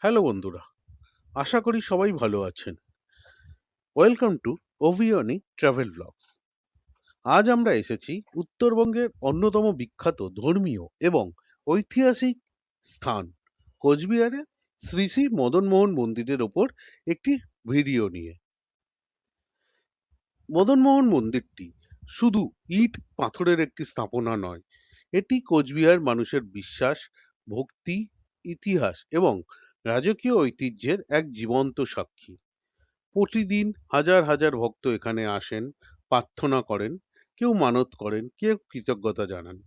Hello বন্ধুরা, আশা করি সবাই ভালো আছেন। ওয়েলকাম টু অভিয়নি ট্রাভেল ব্লগস। আজ আমরা এসেছি উত্তরবঙ্গের অন্যতম বিখ্যাত ধর্মীয় এবং ঐতিহাসিক স্থান কোচবিহারে শ্রী শ্রী মদনমোহন মন্দিরের ওপর একটি ভিডিও নিয়ে। মদনমোহন মন্দিরটি শুধু ইট পাথরের একটি স্থাপনা নয়, এটি কোচবিহার মানুষের বিশ্বাস, ভক্তি, ইতিহাস এবং রাজকীয় ঐতিহ্যের এক জীবন্ত সাক্ষী। প্রতিদিন হাজার হাজার ভক্ত এখানে আসেন, প্রার্থনা করেন, কেউ মানত করেন, কেউ কৃতজ্ঞতা জানান,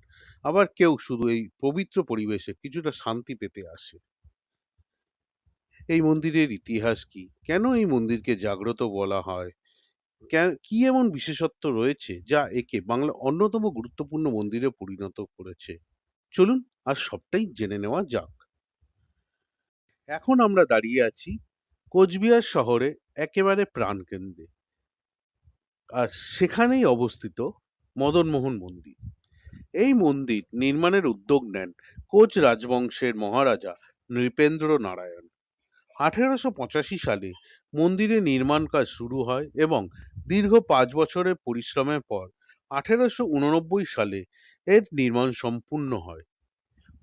আবার কেউ শুধু এই পবিত্র পরিবেশে কিছুটা শান্তি পেতে আসে। এই মন্দিরের ইতিহাস কি, কেন এই মন্দিরকে জাগ্রত বলা হয়, কি এমন বিশেষত্ব রয়েছে যা একে বাংলার অন্যতম গুরুত্বপূর্ণ মন্দিরে পরিণত করেছে, চলুন আর সবটাই জেনে নেওয়া যাক। এখন আমরা দাঁড়িয়ে আছি কোচবিহার শহরে একেবারে প্রাণকেন্দ্রে, আর সেখানেই অবস্থিত মদনমোহন মন্দির। এই মন্দির নির্মাণের উদ্যোগ নেন কোচ রাজবংশের মহারাজা নৃপেন্দ্র নারায়ণ। 1885 সালে মন্দিরের নির্মাণ কাজ শুরু হয় এবং দীর্ঘ 5 বছরের পরিশ্রমের পর 1889 সালে এর নির্মাণ সম্পূর্ণ হয়।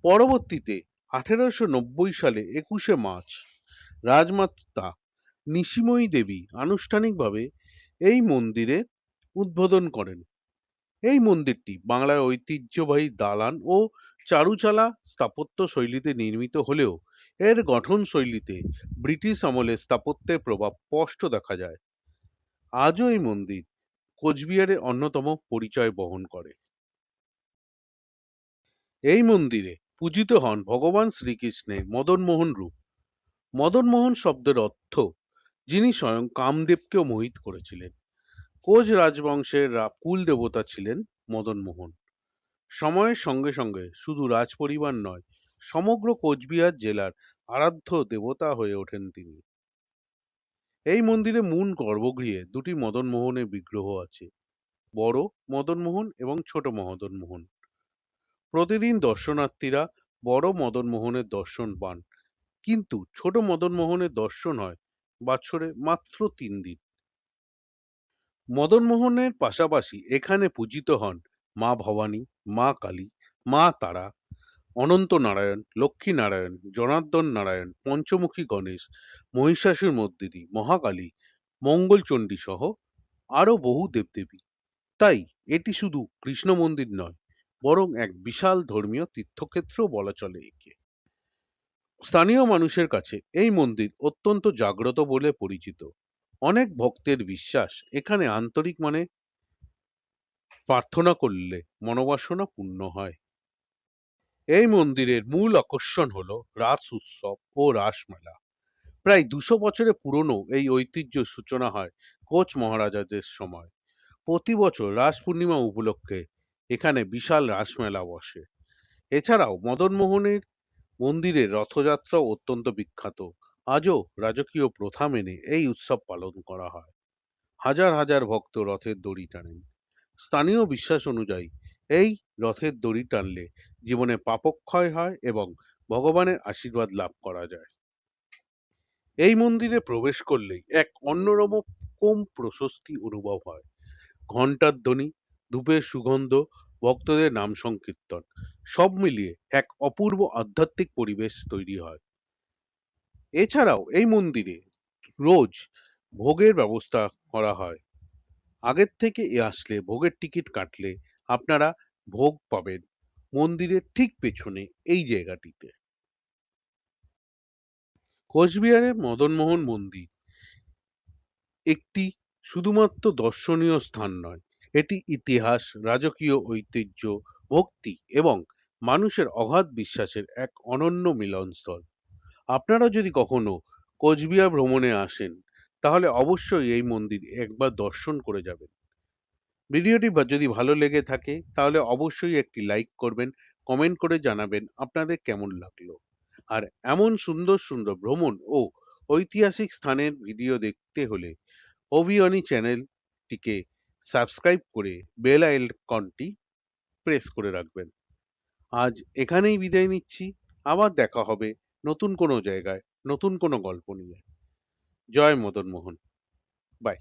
পরবর্তীতে 1890 সালে 21শে মার্চ রাজমাতা নিশিময়ী দেবী আনুষ্ঠানিকভাবে এই মন্দিরে উদ্বোধন করেন। এই মন্দিরটি বাংলার ঐতিহ্যবাহী দালান ও চারুচালা স্থাপত্য শৈলীতে নির্মিত হলেও এর গঠন শৈলীতে ব্রিটিশ আমলের স্থাপত্যের প্রভাব স্পষ্ট দেখা যায়। আজও এই মন্দির কোচবিহারের অন্যতম পরিচয় বহন করে। এই মন্দিরে পূজিত হন ভগবান শ্রীকৃষ্ণের মদনমোহন রূপ। মদনমোহন শব্দের অর্থ যিনি স্বয়ং কামদেবকেও মোহিত করেছিলেন। কোচ রাজবংশের কুল দেবতা ছিলেন মদনমোহন। সময়ের সঙ্গে সঙ্গে শুধু রাজপরিবার নয়, সমগ্র কোচবিহার জেলার আরাধ্য দেবতা হয়ে ওঠেন তিনি। এই মন্দিরে মূল গর্ভগৃহে দুটি মদনমোহনের বিগ্রহ আছে, বড় মদনমোহন এবং ছোট মদনমোহন। প্রতিদিন দর্শনার্থীরা বড় মদনমোহনের দর্শন পান, কিন্তু ছোট মদনমোহনের দর্শন হয় বছরে মাত্র 3 দিন। মদনমোহনের পাশাপাশি এখানে পূজিত হন মা ভবানী, মা কালী, মা তারা, অনন্ত নারায়ণ, লক্ষ্মী নারায়ণ, জনার্দন নারায়ণ, পঞ্চমুখী গণেশ, মহিষাসুর মর্দিনী, মহাকালী, মঙ্গলচণ্ডী সহ আরো বহু দেবদেবী। তাই এটি শুধু কৃষ্ণ মন্দির নয়, বরং এক বিশাল ধর্মীয় তীর্থক্ষেত্র বলা চলে একে। স্থানীয় মানুষের কাছে এই মন্দির অত্যন্ত জাগ্রত বলে পরিচিত। অনেক ভক্তের বিশ্বাস এখানে আন্তরিক মানে প্রার্থনা করলে মনোবাসনা পূর্ণ হয়। এই মন্দিরের মূল আকর্ষণ হলো রাস উৎসব ও রাসমেলা। প্রায় 200 বছরের পুরনো এই ঐতিহ্য সূচনা হয় কোচ মহারাজাদের সময়। প্রতি বছর রাস পূর্ণিমা উপলক্ষে এখানে বিশাল রাসমেলা বসে। এছাড়াও মদনমোহনের মন্দিরের রথযাত্রাও অত্যন্ত বিখ্যাত। আজও রাজকীয় প্রথা মেনে এই উৎসব পালন করা হয়। হাজার হাজার ভক্ত রথের দড়ি টানেন। স্থানীয় বিশ্বাস অনুযায়ী এই রথের দড়ি টানলে জীবনে পাপক্ষয় হয় এবং ভগবানের আশীর্বাদ লাভ করা যায়। এই মন্দিরে প্রবেশ করলেই এক অন্যরকম প্রশস্তি অনুভব হয়। ঘণ্টার ধ্বনি, ধূপের সুগন্ধ, ভক্তদের নাম সংকীর্তন, সব মিলিয়ে এক অপূর্ব আধ্যাত্মিক পরিবেশ তৈরি হয়। এছাড়াও এই মন্দিরে রোজ ভোগের ব্যবস্থা করা হয়। আগের থেকে আসলে ভোগের টিকিট কাটলে আপনারা ভোগ পাবেন মন্দিরের ঠিক পেছনে এই জায়গাটিতে। কোচবিহারে মদনমোহন মন্দির একটি শুধুমাত্র দর্শনীয় স্থান নয়, এটি ইতিহাস, রাজকীয় ঐতিহ্য, ভক্তি এবং মানুষের অগাধ বিশ্বাসের এক অনন্য মিলনস্থল। আপনারা যদি কখনো কোচবিহার ভ্রমণে আসেন, তাহলে অবশ্যই এই মন্দির একবার দর্শন করে যাবেন। ভিডিওটি যদি ভালো লেগে থাকে তাহলে অবশ্যই একটি লাইক করবেন, কমেন্ট করে জানাবেন আপনাদের কেমন লাগলো। আর এমন সুন্দর সুন্দর ভ্রমণ ও ঐতিহাসিক স্থানের ভিডিও দেখতে হলে অভিয়নি চ্যানেলটিকে সাবস্ক্রাইব করে বেল আইকনটি প্রেস করে রাখবেন। আজ এখানেই বিদায় নিচ্ছি, আবার দেখা হবে নতুন কোনো জায়গায় নতুন কোনো গল্প নিয়ে। জয় মদন মোহন। বাই।